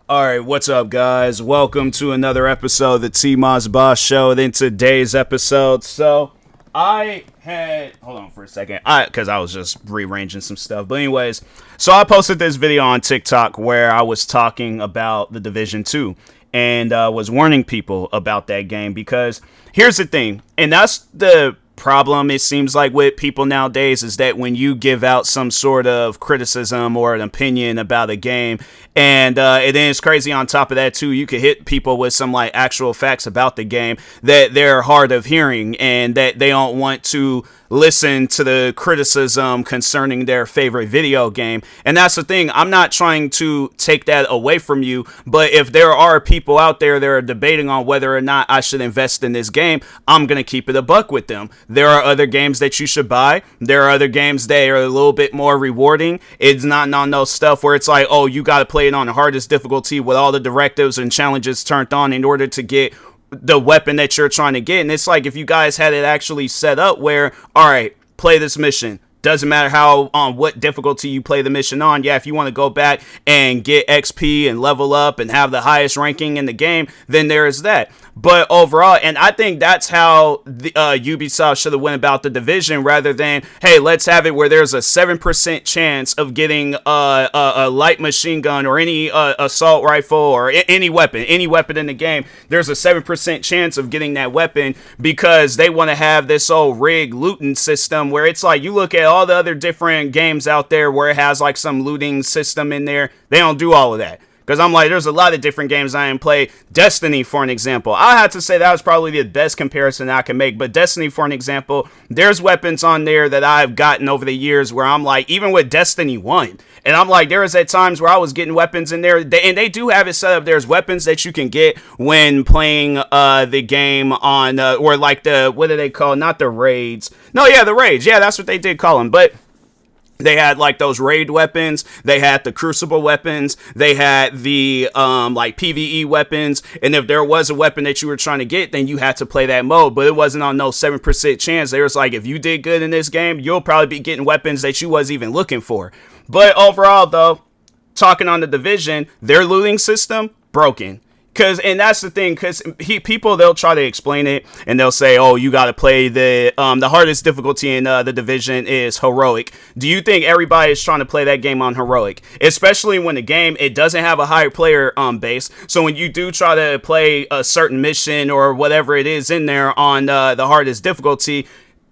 Alright, what's up, guys? Welcome to another episode of the TMossBoss show. In today's episode, hold on for a second, because I was just rearranging some stuff. But anyways, so I posted this video on TikTok where I was talking about the Division 2 and was warning people about that game, because here's the thing, and that's the problem it seems like with people nowadays, is that when you give out some sort of criticism or an opinion about a game, and then it's crazy on top of that too, you could hit people with some like actual facts about the game that they're hard of hearing and that they don't want to listen to the criticism concerning their favorite video game. And that's the thing, I'm not trying to take that away from you, but if there are people out there that are debating on whether or not I should invest in this game, I'm gonna keep it a buck with them. There are other games that you should buy. There are other games that are a little bit more rewarding. It's not on those stuff where it's like, oh, you gotta play it on the hardest difficulty with all the directives and challenges turned on in order to get the weapon that you're trying to get. And it's like, if you guys had it actually set up where, all right, play this mission, doesn't matter how on what difficulty you play the mission on. Yeah, if you want to go back and get XP and level up and have the highest ranking in the game, then there is that. But overall, and I think that's how the Ubisoft should have went about the Division, rather than, hey, let's have it where there's a 7% chance of getting a light machine gun or any assault rifle or any weapon in the game. There's a 7% chance of getting that weapon, because they want to have this old rig looting system where it's like, you look at all the other different games out there where it has like some looting system in there, they don't do all of that. Because I'm like, there's a lot of different games I didn't play. Destiny, for an example. I had to say that was probably the best comparison I can make. But Destiny, for an example, there's weapons on there that I've gotten over the years where I'm like, even with Destiny 1, and I'm like, there was at times where I was getting weapons in there. And they do have it set up. There's weapons that you can get when playing the game on, or like the, what do they call, not the raids. No, yeah, the raids. Yeah, that's what they did call them. But they had like those raid weapons, they had the crucible weapons, they had the like PvE weapons, and if there was a weapon that you were trying to get, then you had to play that mode. But it wasn't on no 7% chance. There was like, if you did good in this game, you'll probably be getting weapons that you wasn't even looking for. But overall though, talking on the Division, their looting system, broken. And that's the thing, because people, they'll try to explain it and they'll say, oh, you got to play the hardest difficulty in the Division is heroic. Do you think everybody is trying to play that game on heroic? Especially when the game, it doesn't have a higher player base. So when you do try to play a certain mission or whatever it is in there on the hardest difficulty,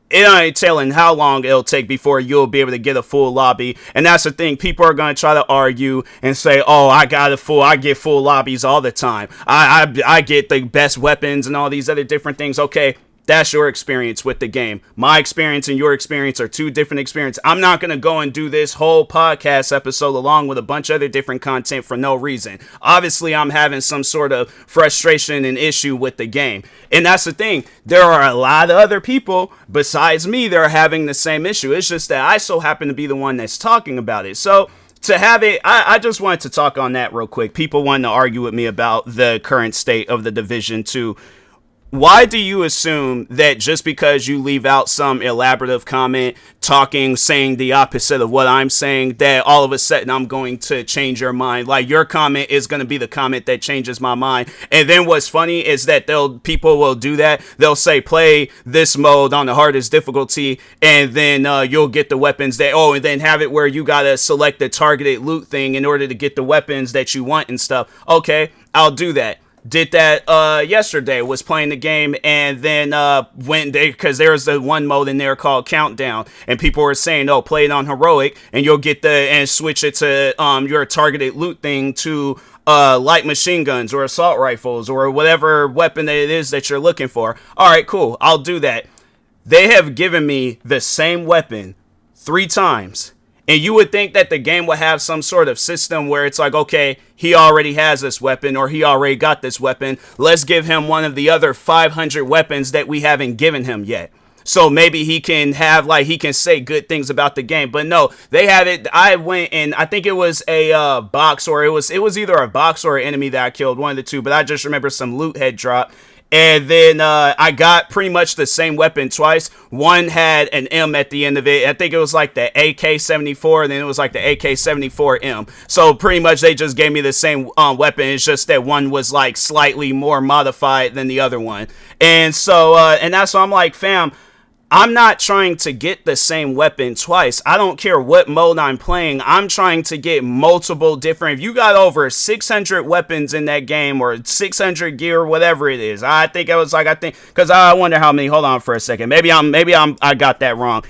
it ain't telling how long it'll take before you'll be able to get a full lobby. And that's the thing. People are going to try to argue and say, oh, I get full lobbies all the time. I get the best weapons and all these other different things. Okay, that's your experience with the game. My experience and your experience are two different experiences. I'm not going to go and do this whole podcast episode along with a bunch of other different content for no reason. Obviously, I'm having some sort of frustration and issue with the game. And that's the thing. There are a lot of other people besides me that are having the same issue. It's just that I so happen to be the one that's talking about it. So to have it, I just wanted to talk on that real quick. People wanting to argue with me about the current state of the Division 2. Why do you assume that just because you leave out some elaborative comment, saying the opposite of what I'm saying, that all of a sudden I'm going to change your mind? Like, your comment is going to be the comment that changes my mind. And then what's funny is that people will do that. They'll say, play this mode on the hardest difficulty, and then you'll get the weapons and then have it where you got to select the targeted loot thing in order to get the weapons that you want and stuff. Okay, I'll do that. Did that yesterday, was playing the game, and then because there's the one mode in there called Countdown, and people were saying, oh, play it on heroic and you'll get and switch it to your targeted loot thing to light machine guns or assault rifles or whatever weapon that it is that you're looking for. All right, cool, I'll do that. They have given me the same weapon 3 times. And you would think that the game would have some sort of system where it's like, okay, he already has this weapon or he already got this weapon. Let's give him one of the other 500 weapons that we haven't given him yet. So maybe he can he can say good things about the game. But no, they have it. I went and I think it was a box, or it was either a box or an enemy that I killed, one of the two. But I just remember some loot had dropped. And then I got pretty much the same weapon twice. One had an M at the end of it. I think it was like the AK-74, and then it was like the AK-74M. So pretty much they just gave me the same weapon. It's just that one was like slightly more modified than the other one. And so, and that's why I'm like, fam, I'm not trying to get the same weapon twice. I don't care what mode I'm playing. I'm trying to get multiple different. If you got over 600 weapons in that game or 600 gear, whatever it is, I think because I wonder how many. Hold on for a second. I got that wrong.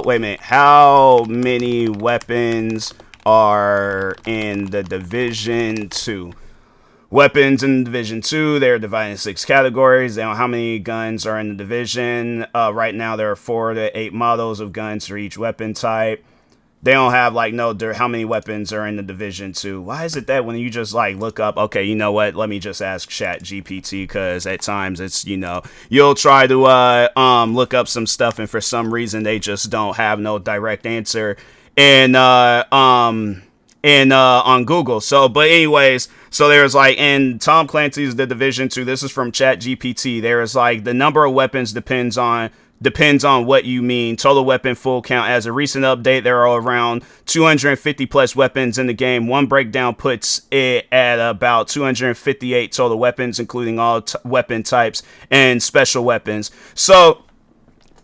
Wait a minute. How many weapons are in the Division 2? Weapons in Division 2, they're divided in 6 categories. They don't know how many guns are in the division. Right now, there are 4 to 8 models of guns for each weapon type. They don't have, how many weapons are in the Division 2. Why is it that when you just, look up, okay, you know what, let me just ask Chat GPT, because at times it's, you'll try to look up some stuff, and for some reason, they just don't have no direct answer. And, on Google. So, but anyways, so there's in Tom Clancy's The Division 2, this is from ChatGPT. There's the number of weapons depends on what you mean. Total weapon full count. As a recent update, there are around 250 plus weapons in the game. One breakdown puts it at about 258 total weapons, including all weapon types and special weapons. So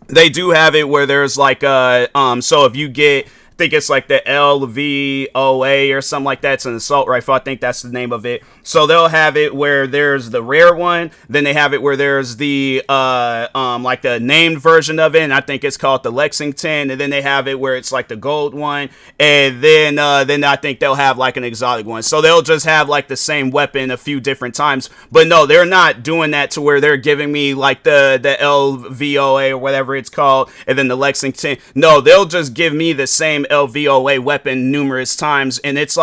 they do have it where there's so if you get, I think it's the LVOA or something like that. It's an assault rifle. I think that's the name of it. So they'll have it where there's the rare one. Then they have it where there's the the named version of it, and I think it's called the Lexington. And then they have it where it's the gold one. And then I think they'll have an exotic one. So they'll just have the same weapon a few different times. But no, they're not doing that to where they're giving me the LVOA or whatever it's called, and then the Lexington. No, they'll just give me the same LVOA weapon numerous times, and it's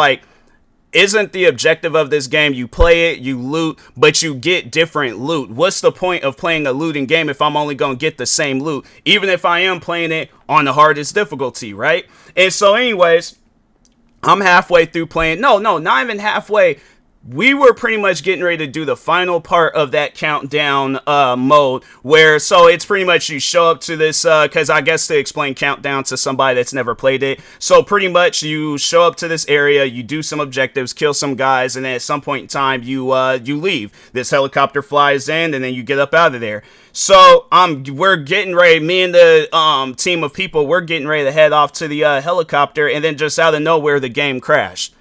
isn't the objective of this game you play it, you loot, but you get different loot? What's the point of playing a looting game if I'm only gonna get the same loot, even if I am playing it on the hardest difficulty, right? And so anyways, I'm halfway through playing. No, not even halfway. We were pretty much getting ready to do the final part of that countdown mode, where so it's pretty much you show up to this, because I guess to explain countdown to somebody that's never played it, so pretty much you show up to this area, you do some objectives, kill some guys, and then at some point in time you leave. This helicopter flies in, and then you get up out of there. So we're getting ready, me and the team of people, we're getting ready to head off to the helicopter, and then just out of nowhere the game crashed.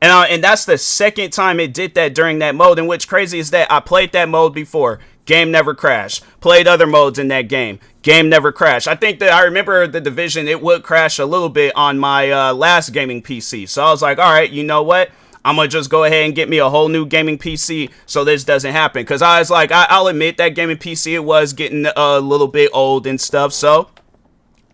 And that's the second time it did that during that mode. And what's crazy is that I played that mode before. Game never crashed. Played other modes in that game. Game never crashed. I think that I remember the Division, it would crash a little bit on my last gaming PC. So I was like, all right, you know what? I'm going to just go ahead and get me a whole new gaming PC so this doesn't happen. Because I was like, I'll admit that gaming PC, it was getting a little bit old and stuff. So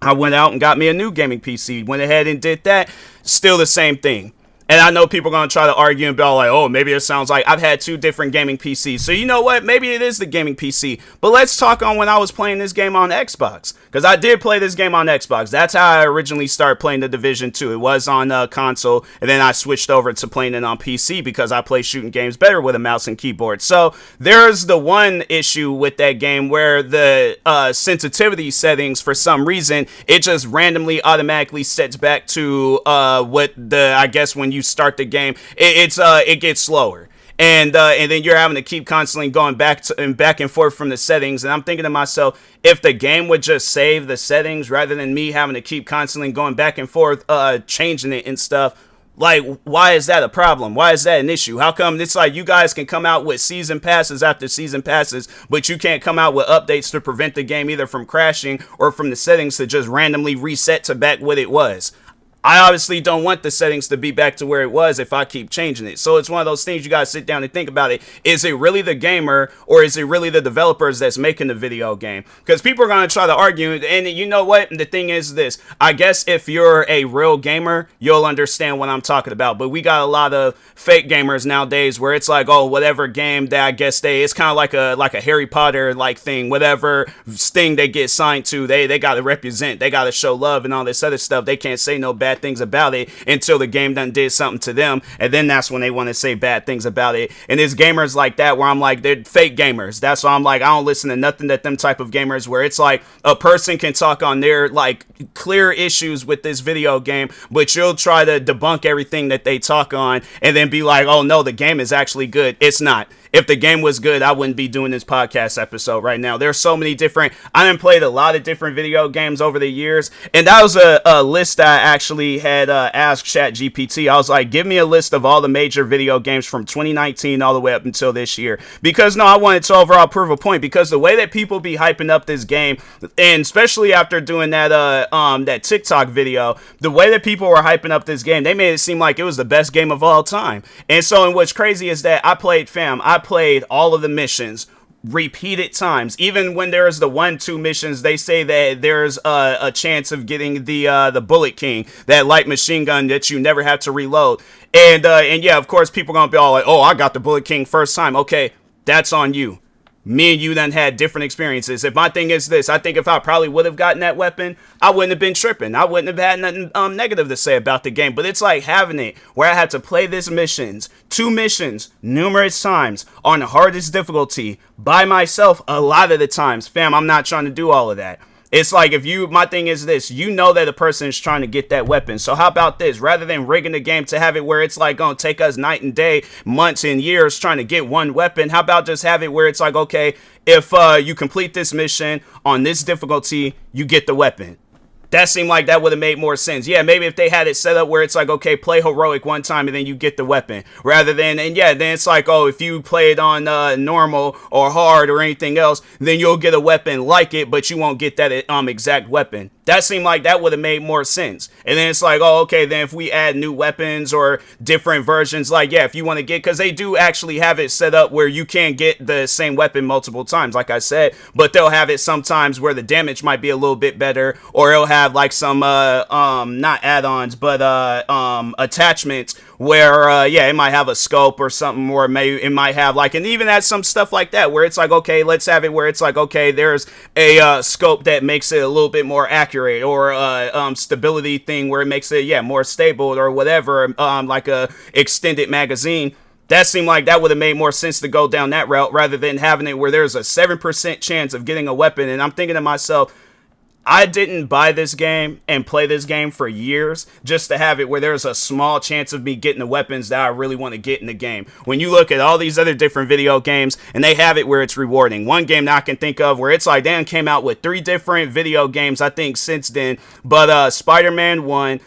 I went out and got me a new gaming PC. Went ahead and did that. Still the same thing. And I know people are going to try to argue and be all oh, maybe it sounds like I've had 2 different gaming PCs. So you know what? Maybe it is the gaming PC. But let's talk on when I was playing this game on Xbox. Because I did play this game on Xbox. That's how I originally started playing The Division 2. It was on console. And then I switched over to playing it on PC because I play shooting games better with a mouse and keyboard. So there's the one issue with that game where the sensitivity settings, for some reason, it just randomly automatically sets back to I guess when you start the game, it gets slower, and then you're having to keep constantly going back and forth from the settings. And I'm thinking to myself, if the game would just save the settings rather than me having to keep constantly going back and forth changing it and stuff, why is that a problem? Why is that an issue? How come it's you guys can come out with season passes after season passes, but you can't come out with updates to prevent the game either from crashing or from the settings to just randomly reset to back what it was? I obviously don't want the settings to be back to where it was if I keep changing it. So it's one of those things you gotta sit down and think about it. Is it really the gamer, or is it really the developers that's making the video game? Because people are gonna try to argue, and you know what? The thing is this. I guess if you're a real gamer, you'll understand what I'm talking about. But we got a lot of fake gamers nowadays where it's oh, whatever game that I guess it's kind of like a Harry Potter thing. Whatever thing they get signed to, they gotta represent. They gotta show love and all this other stuff. They can't say no bad bad things about it until the game done did something to them, and then that's when they want to say bad things about it. And it's gamers like that where I'm like, they're fake gamers. That's why I'm like, I don't listen to nothing that them type of gamers where it's like a person can talk on their like clear issues with this video game, but you'll try to debunk everything that they talk on and then be like, oh no, the game is actually good. It's not. If the game was good, I wouldn't be doing this podcast episode right now. There's so many different, I done played a lot of different video games over the years, and that was a list that I actually had asked ChatGPT. I was like, give me a list of all the major video games from 2019 all the way up until this year, because no, I wanted to overall prove a point, because the way that people be hyping up this game, and especially after doing that that TikTok video, the way that people were hyping up this game, they made it seem like it was the best game of all time. And so, and what's crazy is that I played all of the missions repeated times. Even when there's the 1-2 missions, they say that there's a chance of getting the Bullet King, that light machine gun that you never have to reload. And yeah, of course, people gonna be all like, oh, I got the Bullet King first time. Okay, that's on you. Me and you done had different experiences. If my thing is this, I think if I probably would have gotten that weapon, I wouldn't have been tripping. I wouldn't have had nothing negative to say about the game. But it's like having it where I had to play these missions, 2 missions, numerous times on the hardest difficulty by myself a lot of the times. Fam, I'm not trying to do all of that. It's like my thing is this, you know that a person is trying to get that weapon. So how about this? Rather than rigging the game to have it where it's like going to take us night and day, months and years trying to get one weapon, how about just have it where it's like, okay, if you complete this mission on this difficulty, you get the weapon. That seemed like that would have made more sense. Yeah, maybe if they had it set up where it's like, okay, play heroic one time and then you get the weapon. Rather than, and yeah, then it's like, oh, if you play it on normal or hard or anything else, then you'll get a weapon like it, but you won't get that exact weapon. That seemed like that would have made more sense. And then it's like, oh, okay, then if we add new weapons or different versions, like, yeah, if you want to get, because they do actually have it set up where you can get the same weapon multiple times, like I said, but they'll have it sometimes where the damage might be a little bit better, or it'll have like some, not add-ons, but attachments where, yeah, it might have a scope or something, or maybe it might have like, and even add some stuff like that where it's like, okay, let's have it where it's like, okay, there's a scope that makes it a little bit more accurate, or stability thing where it makes it, yeah, more stable or whatever, like a extended magazine. That seemed like that would have made more sense to go down that route rather than having it where there's a 7% chance of getting a weapon. And I'm thinking to myself, I didn't buy this game and play this game for years just to have it where there's a small chance of me getting the weapons that I really want to get in the game. When you look at all these other different video games and they have it where it's rewarding. One game that I can think of where it's like, Dan came out with 3 different video games, I think, since then. But Spider-Man 1,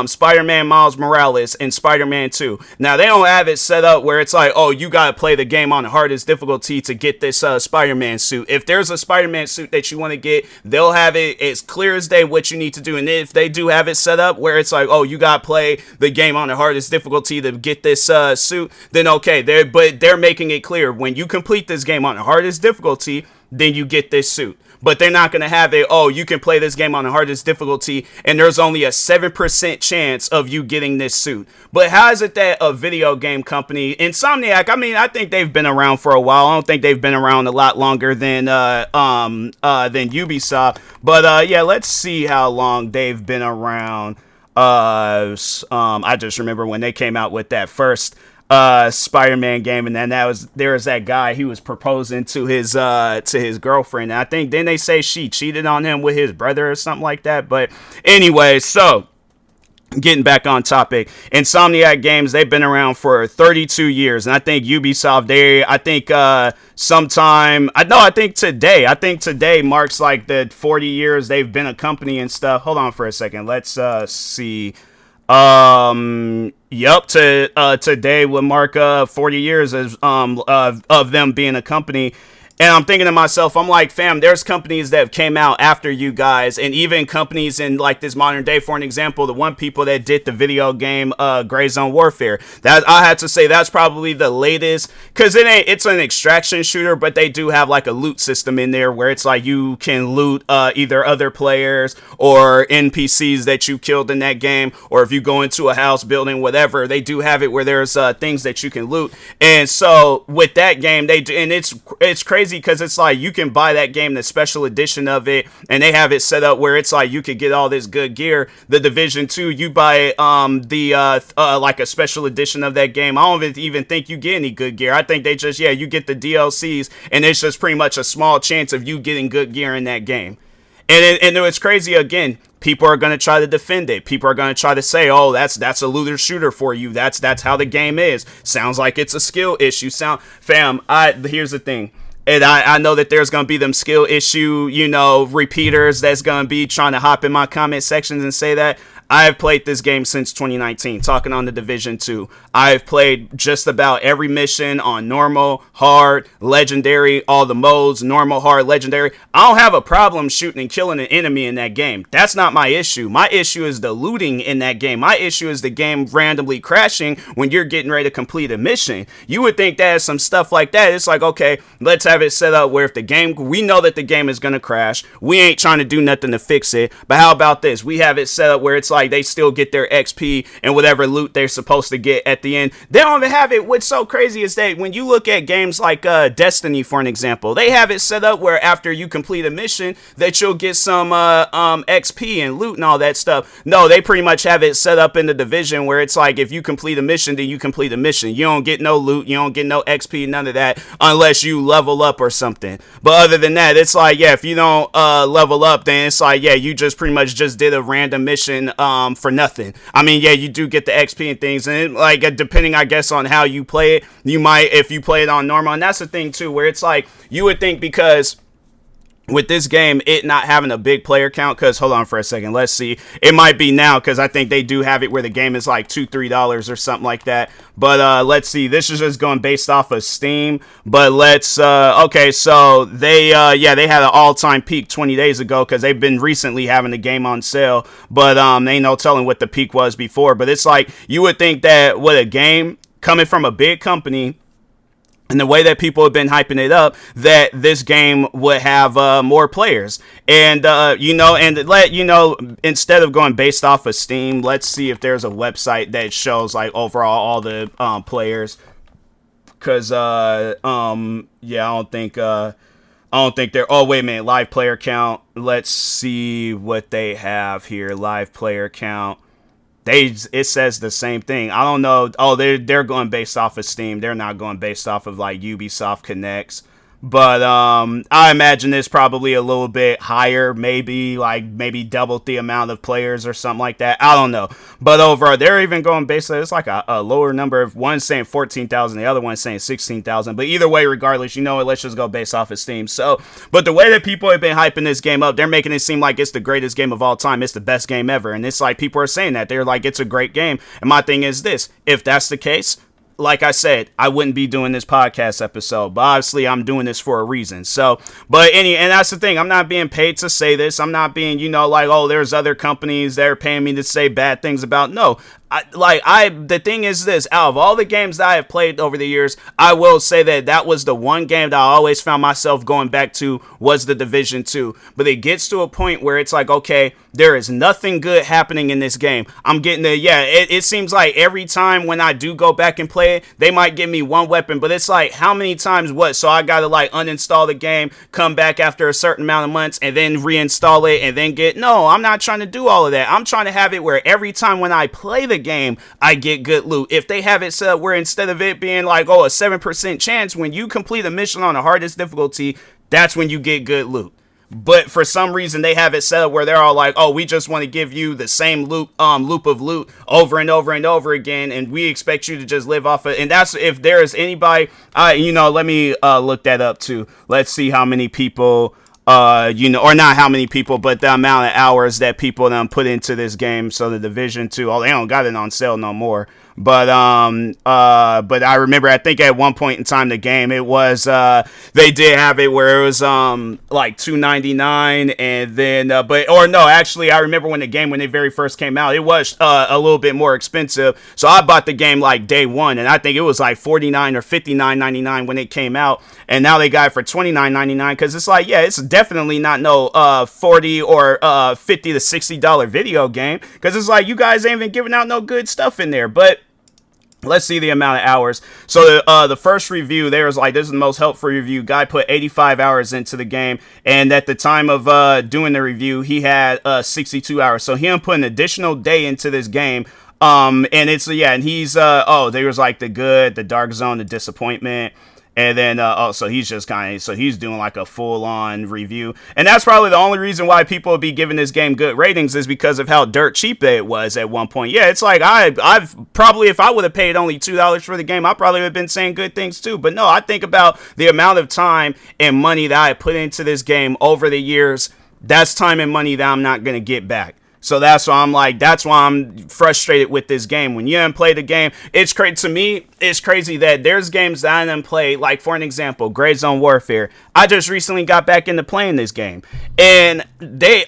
Spider-Man Miles Morales, and Spider-Man 2. Now, they don't have it set up where it's like, oh, you gotta play the game on the hardest difficulty to get this Spider-Man suit. If there's a Spider-Man suit that you want to get, they'll have it as clear as day what you need to do. And if they do have it set up where it's like, oh, you gotta play the game on the hardest difficulty to get this suit, then okay, they're making it clear when you complete this game on the hardest difficulty, then you get this suit. But they're not going to have it, oh, you can play this game on the hardest difficulty, and there's only a 7% chance of you getting this suit. But how is it that a video game company, Insomniac, I mean, I think they've been around for a while. I don't think they've been around a lot longer than Ubisoft. But, yeah, let's see how long they've been around. I just remember when they came out with that first Spider-Man game, and then there was that guy, he was proposing to his girlfriend, and I think then they say she cheated on him with his brother or something like that. But anyway, so getting back on topic, Insomniac Games, they've been around for 32 years, and I think Ubisoft, I think today marks like the 40 years they've been a company and stuff. Hold on for a second, let's see. Today would mark 40 years of them being a company. And I'm thinking to myself, I'm like, fam, there's companies that came out after you guys, and even companies in like this modern day. For an example, the one people that did the video game Gray Zone Warfare, that I had to say that's probably the latest, because it's an extraction shooter, but they do have like a loot system in there where it's like you can loot either other players or NPCs that you killed in that game, or if you go into a house, building, whatever, they do have it where there's things that you can loot. And so with that game, they do, and it's crazy crazy because it's like you can buy that game, the special edition of it, and they have it set up where it's like you could get all this good gear. The Division 2, you buy like a special edition of that game. I don't even think you get any good gear. I think they just, yeah, you get the DLCs, and it's just pretty much a small chance of you getting good gear in that game. And it's crazy again. People are going to try to defend it. People are going to try to say, "Oh, that's a looter shooter for you. That's how the game is." Sounds like it's a skill issue. Here's the thing. And I know that there's going to be them skill issue, repeaters that's going to be trying to hop in my comment sections and say that. I have played this game since 2019, talking on the Division 2. I've played just about every mission on normal, hard, legendary, all the modes, normal, hard, legendary. I don't have a problem shooting and killing an enemy in that game. That's not my issue. My issue is the looting in that game. My issue is the game randomly crashing when you're getting ready to complete a mission. You would think that some stuff like that. It's like, okay, let's have it set up where if we know that the game is going to crash. We ain't trying to do nothing to fix it. But how about this? We have it set up where it's like they still get their XP and whatever loot they're supposed to get at the end. They don't even have it. What's so crazy is that when you look at games like Destiny, for an example, they have it set up where after you complete a mission that you'll get some XP and loot and all that stuff. No, they pretty much have it set up in the Division where it's like if you complete a mission, then you complete a mission. You don't get no loot, you don't get no XP, none of that unless you level up or something. But other than that, it's like, yeah, if you don't level up, then it's like, yeah, you just pretty much just did a random mission for nothing. I mean, yeah, you do get the XP and things, and like depending, I guess, on how you play it, you might, if you play it on normal, and that's the thing too, where it's like you would think because with this game, it not having a big player count, because hold on for a second, let's see, it might be now, because I think they do have it where the game is like $2-3 or something like that, but let's see, this is just going based off of Steam, but let's, okay, so they had an all-time peak 20 days ago, because they've been recently having the game on sale, but ain't no telling what the peak was before, but it's like, you would think that with a game coming from a big company, and the way that people have been hyping it up, that this game would have more players. And, instead of going based off of Steam, let's see if there's a website that shows, like, overall all the players. Because, I don't think they're... Oh, wait a minute. Live player count. Let's see what they have here. Live player count. It says the same thing. I don't know. Oh, they're going based off of Steam. They're not going based off of like Ubisoft Connects. But I imagine it's probably a little bit higher, maybe double the amount of players or something like that. I don't know. But overall, they're even going basically, it's like a lower number of one saying 14,000, the other one saying 16,000. But either way, regardless, let's just go based off of Steam. So, but the way that people have been hyping this game up, they're making it seem like it's the greatest game of all time. It's the best game ever. And it's like people are saying that. They're like, it's a great game. And my thing is this, if that's the case, like I said, I wouldn't be doing this podcast episode, but obviously I'm doing this for a reason. So, and that's the thing. I'm not being paid to say this. I'm not being, like, oh, there's other companies that are paying me to say bad things about. No, the thing is this, out of all the games that I have played over the years, I will say that was the one game that I always found myself going back to was the Division 2. But it gets to a point where it's like, okay, there is nothing good happening in this game. I'm getting it seems like every time when I do go back and play it, they might give me one weapon, but it's like, how many times what? So I gotta like uninstall the game, come back after a certain amount of months, and then reinstall it, and then no, I'm not trying to do all of that. I'm trying to have it where every time when I play the game, I get good loot. If they have it set up where instead of it being like, oh, a 7% chance when you complete a mission on the hardest difficulty, that's when you get good loot. But for some reason they have it set up where they're all like, oh, we just want to give you the same loop of loot over and over and over again, and we expect you to just live off it. And that's if there is anybody, let me look that up too. Let's see how many people or not how many people, but the amount of hours that people put into this game. So the Division 2, they don't got it on sale no more. But I remember, I think at one point in time, the game, it was, they did have it where it was, like $2.99, and then, actually, I remember when it very first came out, it was, a little bit more expensive, so I bought the game, like, day one, and I think it was, like, $49 or $59.99 when it came out, and now they got it for $29.99, because it's like, yeah, it's definitely not no, $40 or, $50 to $60 video game, because it's like, you guys ain't even giving out no good stuff in there, but Let's see the amount of hours. So the first review, there was like, this is the most helpful review. Guy put 85 hours into the game, and at the time of doing the review, he had 62 hours. So he put an additional day into this game. And it's yeah, and he's there was like the good, the dark zone, the disappointment. And then, so he's just so he's doing like a full on review. And that's probably the only reason why people would be giving this game good ratings is because of how dirt cheap it was at one point. Yeah, it's like, I've probably, if I would have paid only $2 for the game, I probably would have been saying good things too. But no, I think about the amount of time and money that I put into this game over the years. That's time and money that I'm not going to get back. So that's why I'm like, that's why I'm frustrated with this game. When you haven't played the game, it's crazy to me. It's crazy that there's games that I didn't play. Like, for an example, Gray Zone Warfare. I just recently got back into playing this game, and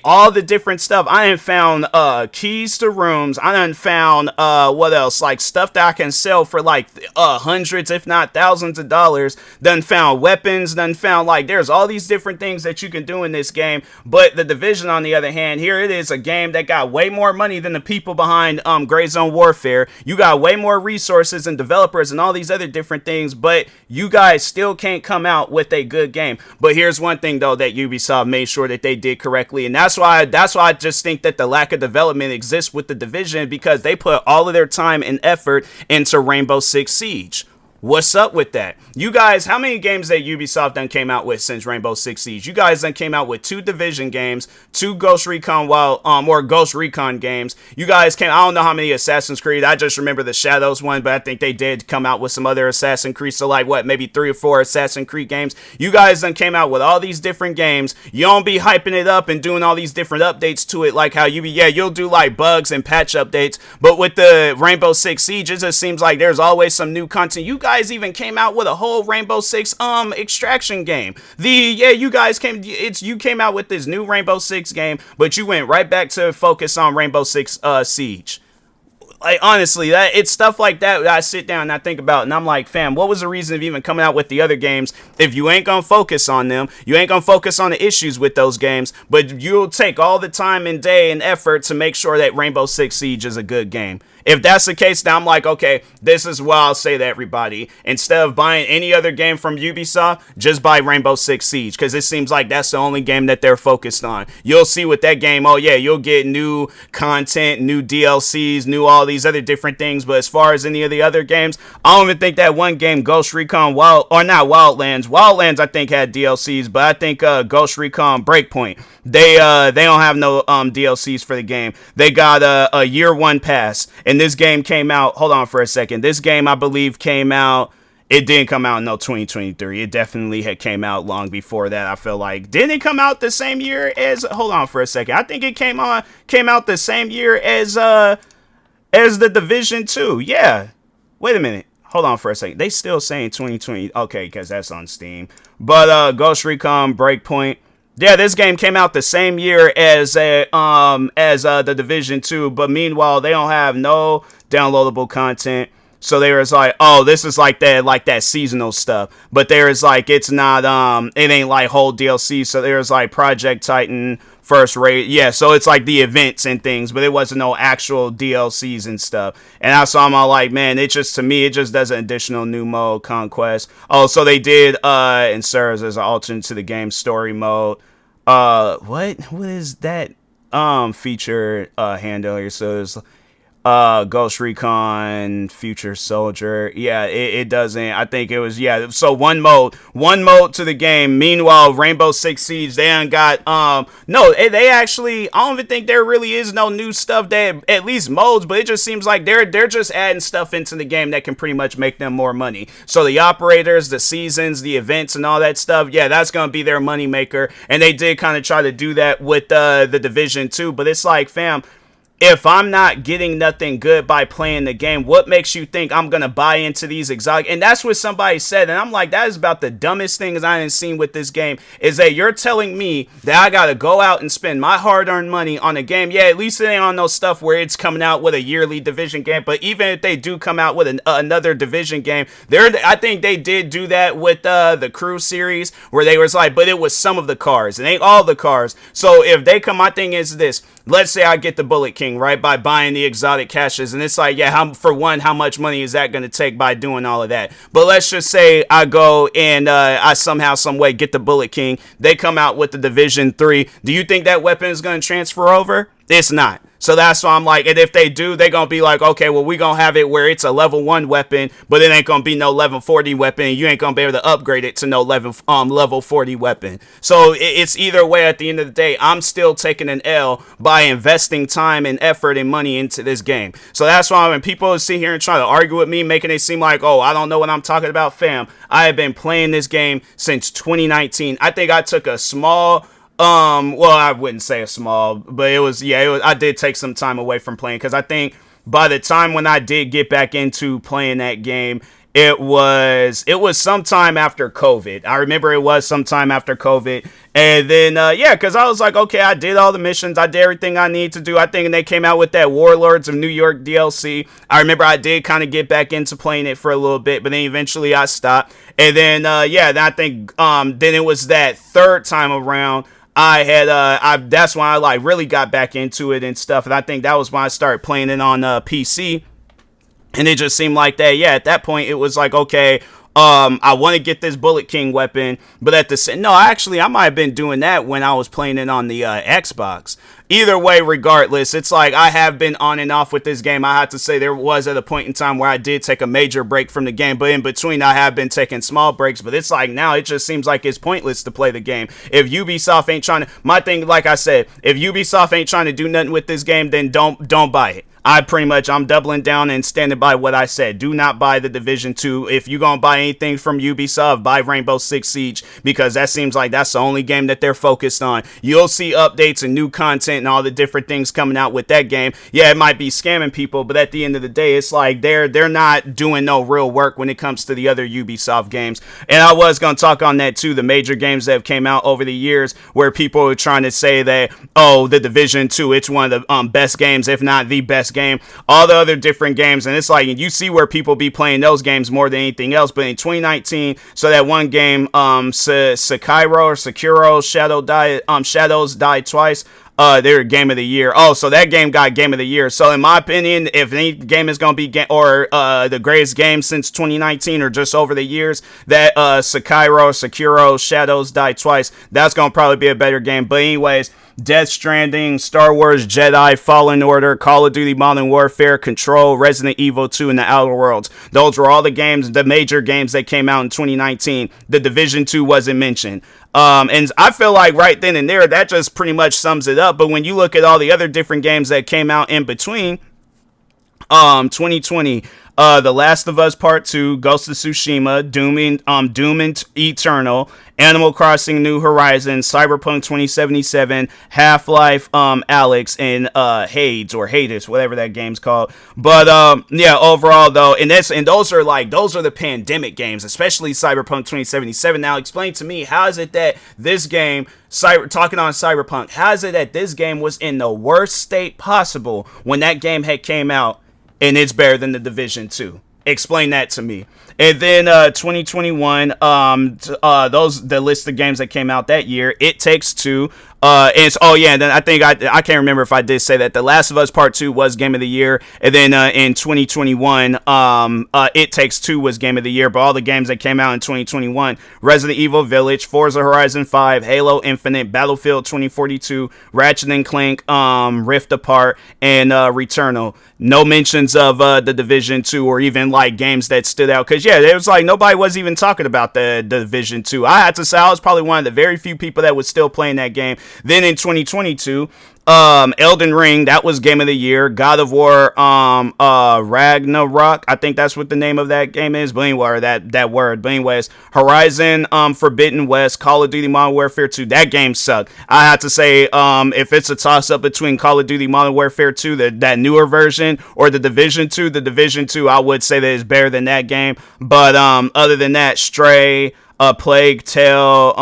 all the different stuff. I done found keys to rooms. I done found what else? Like stuff that I can sell for like hundreds, if not thousands of dollars. Done found weapons. Done found like there's all these different things that you can do in this game. But the Division, on the other hand, here it is, a game that got way more money than the people behind Gray Zone Warfare. You got way more resources and developers and all these other different things, but you guys still can't come out with a good game. But here's one thing though that Ubisoft made sure that they did correctly, and that's why I just think that the lack of development exists with the Division, because they put all of their time and effort into Rainbow Six Siege. What's up with that? You guys, how many games that Ubisoft done came out with since Rainbow Six Siege? You guys done came out with 2 Division games, 2 Ghost Recon or Ghost Recon games. You guys came, I don't know how many Assassin's Creed. I just remember the Shadows one, but I think they did come out with some other Assassin's Creed. So like what, maybe 3 or 4 Assassin's Creed games. You guys done came out with all these different games. You don't be hyping it up and doing all these different updates to it, like how you'll do like bugs and patch updates. But with the Rainbow Six Siege, it just seems like there's always some new content. You guys even came out with a whole Rainbow Six extraction game. You came out with this new Rainbow Six game, but you went right back to focus on Rainbow Six Siege. Like, honestly, it's stuff like that I sit down and I think about, and I'm like, fam, what was the reason of even coming out with the other games if you ain't gonna focus on them? You ain't gonna focus on the issues with those games, but you'll take all the time and day and effort to make sure that Rainbow Six Siege is a good game. If that's the case, then I'm like, okay, this is what I'll say to everybody. Instead of buying any other game from Ubisoft, just buy Rainbow Six Siege, because it seems like that's the only game that they're focused on. You'll see with that game, oh yeah, you'll get new content, new DLCs, new all these other different things, but as far as any of the other games, I don't even think that one game, Ghost Recon Wildlands I think had DLCs, but I think Ghost Recon Breakpoint, they don't have no DLCs for the game. They got a year one pass, and this game came out, hold on for a second, this game I believe came out, it didn't come out in 2023. It definitely had came out long before that. I feel like, didn't it come out the same year as, hold on for a second, I think it came out the same year as the Division 2. Yeah, wait a minute, hold on for a second, they still saying 2020, okay, because that's on Steam. But Ghost Recon Breakpoint, yeah, this game came out the same year as the Division 2, but meanwhile they don't have no downloadable content. So they was like, oh, this is like that seasonal stuff. But there's like, it's not it ain't like whole DLC. So there's like Project Titan, First Raid, yeah. So it's like the events and things, but it wasn't no actual DLCs and stuff. And I saw them all like, man, it just does an additional new mode, Conquest. Oh, so they did and serves as an alternate to the game story mode. What is that feature handle here? So it's Ghost Recon Future Soldier. Yeah, it doesn't, I think it was, yeah, so one mode to the game. Meanwhile, Rainbow Six Siege, they ain't got no, they actually, I don't even think there really is no new stuff, that at least modes, but it just seems like they're just adding stuff into the game that can pretty much make them more money. So the operators, the seasons, the events and all that stuff, yeah, that's gonna be their money maker, and they did kind of try to do that with the Division 2, but it's like, fam, if I'm not getting nothing good by playing the game, what makes you think I'm going to buy into these exotic? And that's what somebody said. And I'm like, that is about the dumbest things I ain't seen with this game, is that you're telling me that I got to go out and spend my hard-earned money on a game. Yeah, at least it ain't on no stuff where it's coming out with a yearly Division game. But even if they do come out with another Division game, I think they did do that with the Crew series, where they was like, but it was some of the cars. It ain't all the cars. So if they come, my thing is this. let's say I get the Bullet King, right, by buying the exotic caches, and it's like, yeah, how much money is that going to take by doing all of that? But let's just say I go and I somehow, some way get the Bullet King. They come out with the Division 3. Do you think that weapon is going to transfer over? It's not. So that's why I'm like, and if they do, they're going to be like, okay, well, we going to have it where it's a level 1 weapon, but it ain't going to be no level 40 weapon. And you ain't going to be able to upgrade it to no level 40 weapon. So it's either way. At the end of the day, I'm still taking an L by investing time and effort and money into this game. So that's why when people sit here and try to argue with me, making it seem like, oh, I don't know what I'm talking about, fam, I have been playing this game since 2019. I think I took a small... well, I wouldn't say a small, but I did take some time away from playing, because I think by the time when I did get back into playing that game, it was sometime after COVID. I remember it was sometime after COVID. And then, because I was like, okay, I did all the missions. I did everything I need to do. I think they came out with that Warlords of New York DLC. I remember I did kind of get back into playing it for a little bit, but then eventually I stopped. And then, then I think, then it was that third time around. That's when I like really got back into it and stuff. And I think that was when I started playing it on PC. And it just seemed like that. Yeah, at that point, it was like, okay, I want to get this Bullet King weapon. But at the same, no, actually, I might have been doing that when I was playing it on the Xbox. Either way, regardless, it's like I have been on and off with this game. I have to say there was at a point in time where I did take a major break from the game, but in between I have been taking small breaks. But it's like now it just seems like it's pointless to play the game. If Ubisoft ain't trying to, my thing, like I said, if Ubisoft ain't trying to do nothing with this game, then don't buy it. I'm doubling down and standing by what I said. Do not buy the Division 2. If you're going to buy anything from Ubisoft, buy Rainbow Six Siege, because that seems like that's the only game that they're focused on. You'll see updates and new content and all the different things coming out with that game. Yeah, it might be scamming people, but at the end of the day, it's like they're not doing no real work when it comes to the other Ubisoft games. And I was going to talk on that too, the major games that have came out over the years where people are trying to say that, oh, the Division 2, it's one of the best games, if not the best game. All the other different games, and it's like you see where people be playing those games more than anything else. But in 2019, so that one game, Sekiro Shadows Die Twice, they're Game of the Year. Oh, so that game got Game of the Year. So in my opinion, if any game is going to be the greatest game since 2019 or just over the years, that Sekiro Shadows Die Twice, that's going to probably be a better game. But anyways, Death Stranding, Star Wars Jedi Fallen Order, Call of Duty Modern Warfare, Control, Resident Evil 2, and The Outer Worlds. Those were all the major games that came out in 2019. The Division 2 wasn't mentioned. And I feel like right then and there, that just pretty much sums it up. But when you look at all the other different games that came out in between, 2020, The Last of Us Part 2, Ghost of Tsushima, Doom Eternal, Animal Crossing New Horizons, Cyberpunk 2077, Half-Life, Alyx, and Hades, whatever that game's called. But overall though, and those are the pandemic games, especially Cyberpunk 2077. Now explain to me, how is it that this game, talking on Cyberpunk, how is it that this game was in the worst state possible when that game had came out, and it's better than the Division 2? Explain that to me. And then 2021, the list of games that came out that year, It Takes Two. And then I think I can't remember if I did say that The Last of Us Part 2 was Game of the Year, and then in 2021, It Takes Two was Game of the Year. But all the games that came out in 2021: Resident Evil Village, Forza Horizon 5, Halo Infinite, Battlefield 2042, Ratchet and Clank, Rift Apart, and Returnal. No mentions of the Division 2 or even like games that stood out, because it was like nobody was even talking about the Division 2. I had to say I was probably one of the very few people that was still playing that game. Then in 2022, Elden Ring, that was Game of the Year. God of War, Ragnarok, I think that's what the name of that game is. But anyway, that word. But anyways, Horizon, Forbidden West, Call of Duty Modern Warfare 2. That game sucked. I have to say, if it's a toss up between Call of Duty Modern Warfare 2, that newer version, or the Division 2, I would say that it's better than that game. But other than that, Stray, Plague Tale,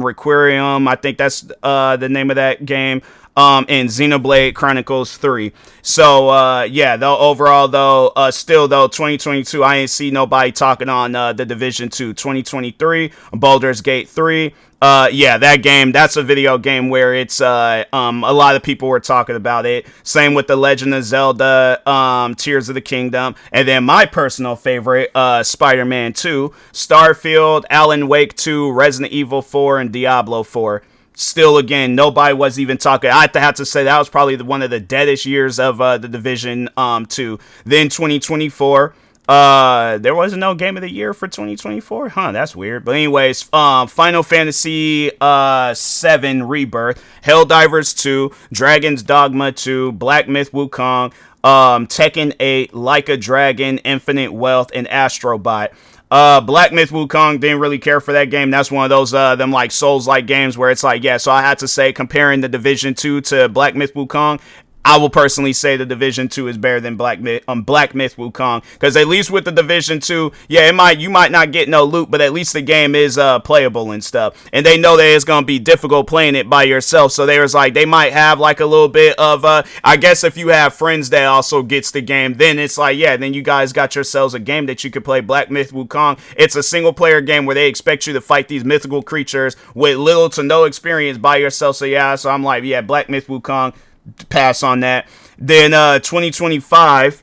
Requiem, I think that's the name of that game. and Xenoblade Chronicles 3. So, yeah, though overall, though, still, though, 2022, I ain't see nobody talking on The Division 2. 2023, Baldur's Gate 3. Yeah, that game, that's a video game where it's, a lot of people were talking about it. Same with The Legend of Zelda, Tears of the Kingdom. And then my personal favorite, Spider-Man 2, Starfield, Alan Wake 2, Resident Evil 4, and Diablo 4. Still, again, nobody was even talking. I have to say that was probably one of the deadest years of The Division 2. Then 2024. There wasn't no game of the year for 2024. That's weird. But anyways, Final Fantasy 7 Rebirth, Helldivers 2, Dragon's Dogma 2, Black Myth Wukong, Tekken 8, Like a Dragon, Infinite Wealth, and Astrobot. Black Myth Wukong, didn't really care for that game. That's one of those, them like Souls-like games where it's like, yeah, so I had to say comparing the Division 2 to Black Myth Wukong, I will personally say the Division 2 is better than Black Myth Wukong, because at least with the Division 2, yeah, you might not get no loot, but at least the game is playable and stuff. And they know that it's gonna be difficult playing it by yourself, so they might have like a little bit of I guess if you have friends that also gets the game, then it's like, yeah, then you guys got yourselves a game that you could play. Black Myth Wukong, it's a single player game where they expect you to fight these mythical creatures with little to no experience by yourself. So yeah, so I'm like, yeah, Black Myth Wukong, pass on that. Then 2025,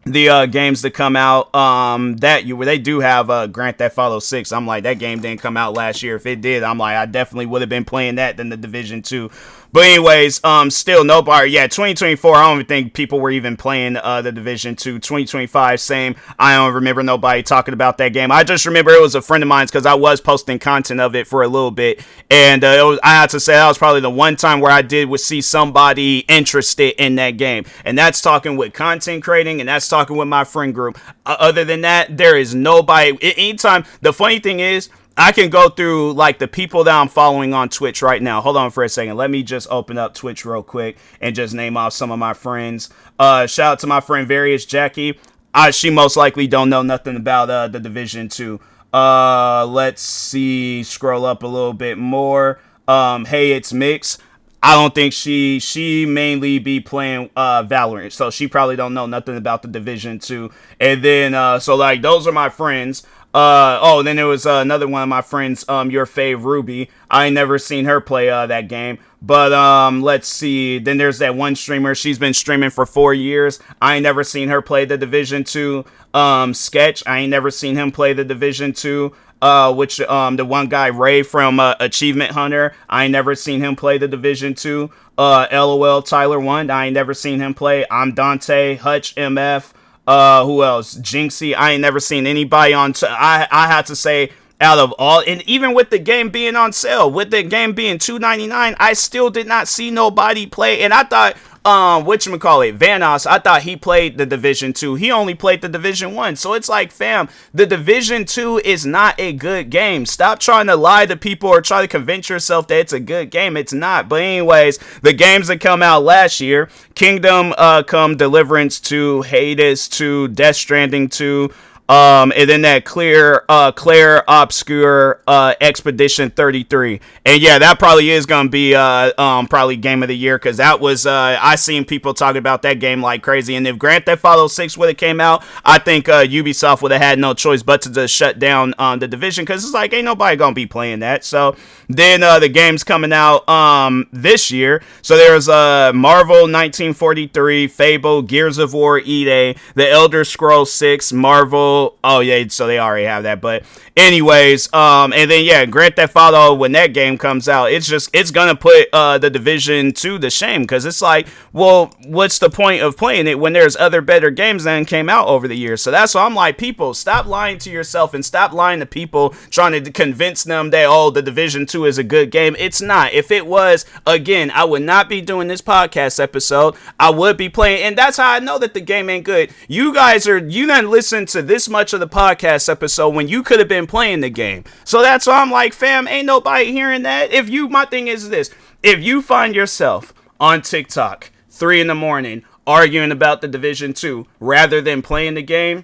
the games that come out that year, where they do have Grand Theft Auto 6. I'm like, that game didn't come out last year. If it did, I'm like, I definitely would have been playing that than the Division 2. But anyways, still nobody. Yeah, 2024, I don't even think people were even playing the Division 2. 2025, same. I don't remember nobody talking about that game. I just remember it was a friend of mine's because I was posting content of it for a little bit, and I had to say that was probably the one time where I did see somebody interested in that game, and that's talking with content creating, and that's talking with my friend group. Other than that, there is nobody. Anytime. The funny thing is, I can go through like the people that I'm following on Twitch right now. Hold on for a second. Let me just open up Twitch real quick and just name off some of my friends. Shout out to my friend Various Jackie. She most likely don't know nothing about the Division 2. Let's see. Scroll up a little bit more. Hey, it's Mix. I don't think she mainly be playing Valorant, so she probably don't know nothing about the Division 2. And then so like those are my friends. Then there was another one of my friends, your fave Ruby. I ain't never seen her play that game. But let's see. Then there's that one streamer. She's been streaming for 4 years. I ain't never seen her play the Division 2. Sketch. I ain't never seen him play the Division 2. Which the one guy Ray from Achievement Hunter. I ain't never seen him play the Division 2. LOL Tyler 1. I ain't never seen him play. I'm Dante Hutch MF. Who else? Jinxie. I ain't never seen anybody on. I had to say, out of all, and even with the game being on sale, with the game being $2.99, I still did not see nobody play. And I thought, whatchamacallit, Vanos, I thought he played the Division 2. He only played the Division 1. So it's like, fam, the Division 2 is not a good game. Stop trying to lie to people or try to convince yourself that it's a good game. It's not. But anyways, the games that come out last year, Kingdom Come Deliverance 2, Hades 2, Death Stranding 2, and then that Claire Obscure Expedition 33. And yeah, that probably is gonna be probably game of the year, because that was I seen people talking about that game like crazy. And if Grand Theft Auto 6 would have came out, I think Ubisoft would have had no choice but to just shut down the Division, because it's like ain't nobody gonna be playing that. So then the games coming out this year. So there's Marvel 1943, Fable, Gears of War, EA, The Elder Scrolls 6, Marvel. Oh yeah, so they already have that. But anyways, and then yeah, Grand Theft Auto, when that game comes out, it's gonna put the Division 2 to shame, because it's like, well, what's the point of playing it when there's other better games that came out over the years? So that's why I'm like, people, stop lying to yourself and stop lying to people, trying to convince them that, oh, the Division 2 is a good game. It's not. If it was, again, I would not be doing this podcast episode. I would be playing, and that's how I know that the game ain't good. You done listen to this much of the podcast episode when you could have been playing the game. So that's why I'm like, fam, ain't nobody hearing that. My thing is this: if you find yourself on TikTok 3 a.m. arguing about the Division 2 rather than playing the game,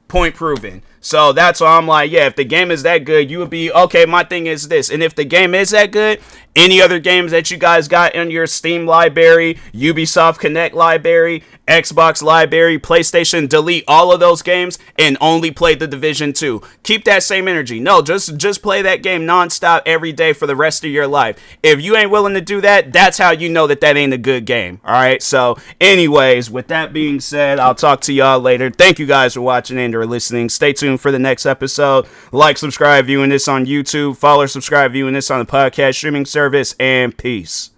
point proven. So that's why I'm like, yeah, if the game is that good, you would be, okay, my thing is this. And if the game is that good, any other games that you guys got in your Steam library, Ubisoft Connect library, Xbox library, PlayStation, delete all of those games and only play The Division 2. Keep that same energy. No, just play that game nonstop every day for the rest of your life. If you ain't willing to do that, that's how you know that ain't a good game. All right. So anyways, with that being said, I'll talk to y'all later. Thank you guys for watching and or listening. Stay tuned for the next episode. Like, subscribe, viewing this on YouTube. Follow, subscribe, viewing this on the podcast streaming service, and peace.